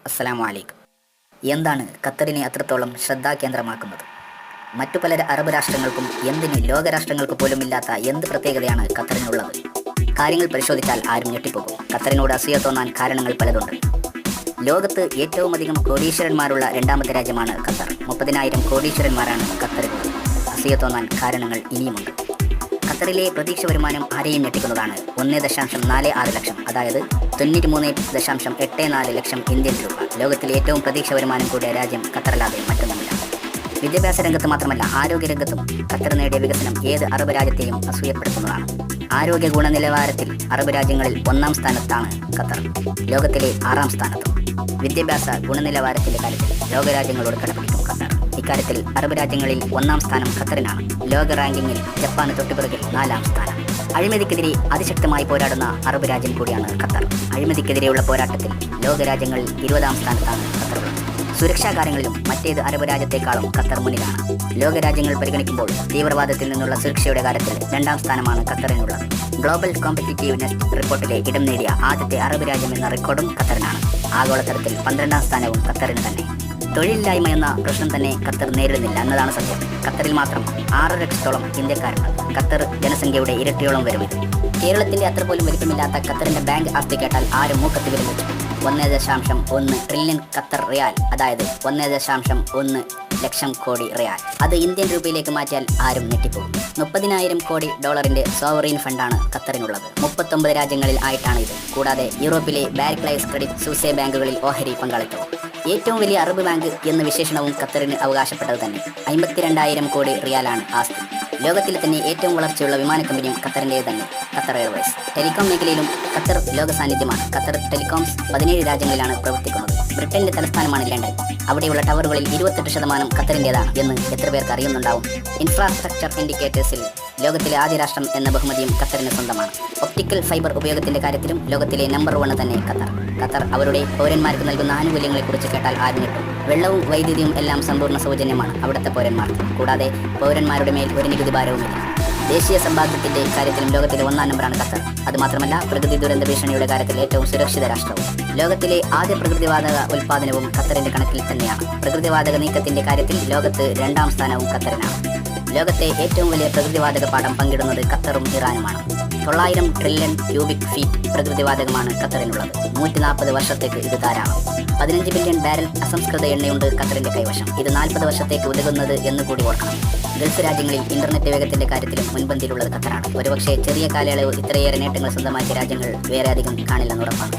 അസ്സലാമു അലൈക്കും. എന്താണ് ഖത്തറിനെ അത്രത്തോളം ശ്രദ്ധാകേന്ദ്രമാക്കുന്നത്? മറ്റു പല അറബ് രാഷ്ട്രങ്ങൾക്കും എന്തിന് ലോകരാഷ്ട്രങ്ങൾക്ക് പോലും ഇല്ലാത്ത എന്ത് പ്രത്യേകതയാണ് ഖത്തറിനുള്ളത്? കാര്യങ്ങൾ പരിശോധിച്ചാൽ ആരും ഞെട്ടിപ്പോകും. ഖത്തറിനോട് അസൂയ തോന്നാൻ കാരണങ്ങൾ പലതുണ്ട്. ലോകത്ത് ഏറ്റവും അധികം കോടീശ്വരന്മാരുള്ള രണ്ടാമത്തെ രാജ്യമാണ് ഖത്തർ. 30,000 കോടീശ്വരന്മാരാണ് ഖത്തറിനുള്ളത്. അസൂയ തോന്നാൻ കാരണങ്ങൾ ഇനിയുമുണ്ട്. ഖത്തറിലെ പ്രതീക്ഷ വരുമാനം ആരെയും ഞെട്ടിക്കുന്നതാണ്. 1.46 ലക്ഷം, അതായത് 93.84 ലക്ഷം ഇന്ത്യൻ രൂപ. ലോകത്തിലെ ഏറ്റവും പ്രതീക്ഷ വരുമാനം കൂടിയ രാജ്യം ഖത്തറല്ലാതെ മറ്റൊന്നുമില്ല. വിദ്യാഭ്യാസ രംഗത്ത് മാത്രമല്ല, ആരോഗ്യരംഗത്തും ഖത്തർ നേടിയ വികസനം ഏത് അറബ് രാജ്യത്തെയും അസൂയപ്പെടുത്തുന്നതാണ്. ആരോഗ്യ ഗുണനിലവാരത്തിൽ അറബ് രാജ്യങ്ങളിൽ 1-ാം സ്ഥാനത്താണ് ഖത്തർ, ലോകത്തിലെ 6-ാം സ്ഥാനത്തും. വിദ്യാഭ്യാസ ഗുണനിലവാരത്തിന്റെ കാര്യത്തിൽ ലോകരാജ്യങ്ങളോട് കടപിടിക്കും ഖത്തർ. ഇക്കാര്യത്തിൽ അറബ് രാജ്യങ്ങളിൽ 1-ാം സ്ഥാനം ഖത്തറിനാണ്. ലോക റാങ്കിങ്ങിൽ ജപ്പാന് തൊട്ടുപിറകിൽ 4-ാം സ്ഥാനം. അഴിമതിക്കെതിരെ അതിശക്തമായി പോരാടുന്ന അറബ് രാജ്യം കൂടിയാണ് ഖത്തർ. അഴിമതിക്കെതിരെയുള്ള പോരാട്ടത്തിൽ ലോകരാജ്യങ്ങളിൽ 20-ാം സ്ഥാനത്താണ് ഖത്തർ. സുരക്ഷാ കാര്യങ്ങളിലും മറ്റേത് അറബ് രാജ്യത്തെക്കാളും ഖത്തർ മുന്നിലാണ്. ലോകരാജ്യങ്ങൾ പരിഗണിക്കുമ്പോൾ തീവ്രവാദത്തിൽ നിന്നുള്ള സുരക്ഷയുടെ കാര്യത്തിൽ 2-ാം സ്ഥാനമാണ് ഖത്തറിനുള്ളത്. ഗ്ലോബൽ കോമ്പറ്റിറ്റീവ്നെസ് റിപ്പോർട്ടിലെ ഇടം നേടിയ ആദ്യത്തെ അറബ് രാജ്യം എന്ന റെക്കോർഡും ഖത്തറിനാണ്. ആഗോളതലത്തിൽ 12-ാം സ്ഥാനവും ഖത്തറിന് തന്നെ. തൊഴിലില്ലായ്മ എന്ന പ്രശ്നം തന്നെ ഖത്തർ നേരിടുന്നില്ല എന്നതാണ് സത്യം. ഖത്തറിൽ മാത്രം 6 ലക്ഷത്തോളം ഇന്ത്യക്കാരുണ്ട്. ഖത്തർ ജനസംഖ്യയുടെ ഇരട്ടിയോളം വരും ഇത്. കേരളത്തിന്റെ അത്ര പോലും വലിപ്പമില്ലാത്ത ഖത്തറിന്റെ ബാങ്ക് ആസ്തി കേട്ടാൽ ആരും മൂക്കത്തി വിരൽ വെച്ചു. 1.1 ട്രില്യൺ ഖത്തർ റിയാൽ, അതായത് 1.1 ലക്ഷം കോടി റിയാൽ. അത് ഇന്ത്യൻ രൂപയിലേക്ക് മാറ്റിയാൽ ആരും ഞെട്ടിപ്പോകും. 30,000 കോടി ഡോളറിന്റെ സോവറീൻ ഫണ്ടാണ് ഖത്തറിനുള്ളത്. 39 രാജ്യങ്ങളിൽ ആയിട്ടാണ് ഇത്. കൂടാതെ യൂറോപ്പിലെ ബാരിക്ലൈസ്, ക്രെഡിറ്റ് സൂസെ ബാങ്കുകളിൽ ഓഹരി പങ്കാളിത്തവും. ഏറ്റവും വലിയ അറബ് ബാങ്ക് എന്ന വിശേഷണവും ഖത്തറിന് അവകാശപ്പെട്ടത് തന്നെ. 52,000 കോടി റിയാലാണ് ആസ്തി. ലോകത്തിലെ തന്നെ ഏറ്റവും വളർച്ചയുള്ള വിമാന കമ്പനിയും ഖത്തറിൻ്റെ തന്നെ, ഖത്തർ എയർവേസ്. ടെലികോം മേഖലയിലും ഖത്തർ ലോക സാന്നിധ്യമാണ്. ഖത്തർ ടെലികോംസ് 17 രാജ്യങ്ങളിലാണ് പ്രവർത്തിക്കുന്നത്. ബ്രിട്ടന്റെ തലസ്ഥാനമാണ് ലണ്ടൻ. അവിടെയുള്ള ടവറുകളിൽ 28% ഖത്തറിൻ്റെതാണ് എന്ന് എത്ര പേർക്ക് അറിയുന്നുണ്ടാവും. ഇൻഫ്രാസ്ട്രക്ചർ ഇൻഡിക്കേറ്റേഴ്സിൽ ലോകത്തിലെ ആദ്യ രാഷ്ട്രം എന്ന ബഹുമതിയും ഖത്തറിന് സ്വന്തമാണ്. ഒപ്റ്റിക്കൽ ഫൈബർ ഉപയോഗത്തിന്റെ കാര്യത്തിലും ലോകത്തിലെ നമ്പർ 1 തന്നെ ഖത്തർ. ഖത്തർ അവരുടെ പൗരന്മാർക്ക് നൽകുന്ന ആനുകൂല്യങ്ങളെക്കുറിച്ച് കേട്ടാൽ ആരും ഞെട്ടും. വെള്ളവും വൈദ്യുതിയും എല്ലാം സമ്പൂർണ്ണ സൗജന്യമാണ് അവിടുത്തെ പൗരന്മാർക്ക്. കൂടാതെ പൗരന്മാരുടെ മേൽ ഒരു നികുതി ഭാരവുമില്ല. ദേശീയ സമ്പാദ്യത്തിന്റെ കാര്യത്തിലും ലോകത്തിലെ 1-ാം നമ്പറാണ് ഖത്തർ. അതുമാത്രമല്ല, പ്രകൃതി ദുരന്ത ഭീഷണിയുടെ കാര്യത്തിൽ ഏറ്റവും സുരക്ഷിത രാഷ്ട്രവും. ലോകത്തിലെ ആദ്യ പ്രകൃതിവാതക ഉൽപ്പാദനവും ഖത്തറിന്റെ കണക്കിൽ തന്നെയാണ്. പ്രകൃതിവാതക നീക്കത്തിന്റെ കാര്യത്തിൽ ലോകത്ത് 2-ാം സ്ഥാനവും ഖത്തറിനാണ്. ലോകത്തെ ഏറ്റവും വലിയ പ്രകൃതിവാതക പാടം പങ്കിടുന്നത് ഖത്തറും ഇറാനുമാണ്. 900 ട്രില്യൺ ക്യൂബിക് ഫീറ്റ് പ്രകൃതിവാതകമാണ് ഖത്തറിനുള്ളത്. 140 വർഷത്തേക്ക് ഇത് ധാരാളം. 15 ബില്യൺ ബാരൽ അസംസ്കൃത എണ്ണയുണ്ട് ഖത്തറിന്റെ കൈവശം. ഇത് 40 വർഷത്തേക്ക് ഉതകുന്നത് എന്ന് കൂടി ഓർക്കണം. ഗൾഫ് രാജ്യങ്ങളിൽ ഇന്റർനെറ്റ് വേഗത്തിന്റെ കാര്യത്തിലും മുൻപന്തിയിലുള്ളത് ഖത്തറാണ്. ഒരുപക്ഷെ ചെറിയ കാലയളവ് ഇത്രയേറെ നേട്ടങ്ങൾ സ്വന്തമാക്കിയ രാജ്യങ്ങൾ വേറെ അധികം കാണില്ലെന്ന് ഉറപ്പാണ്.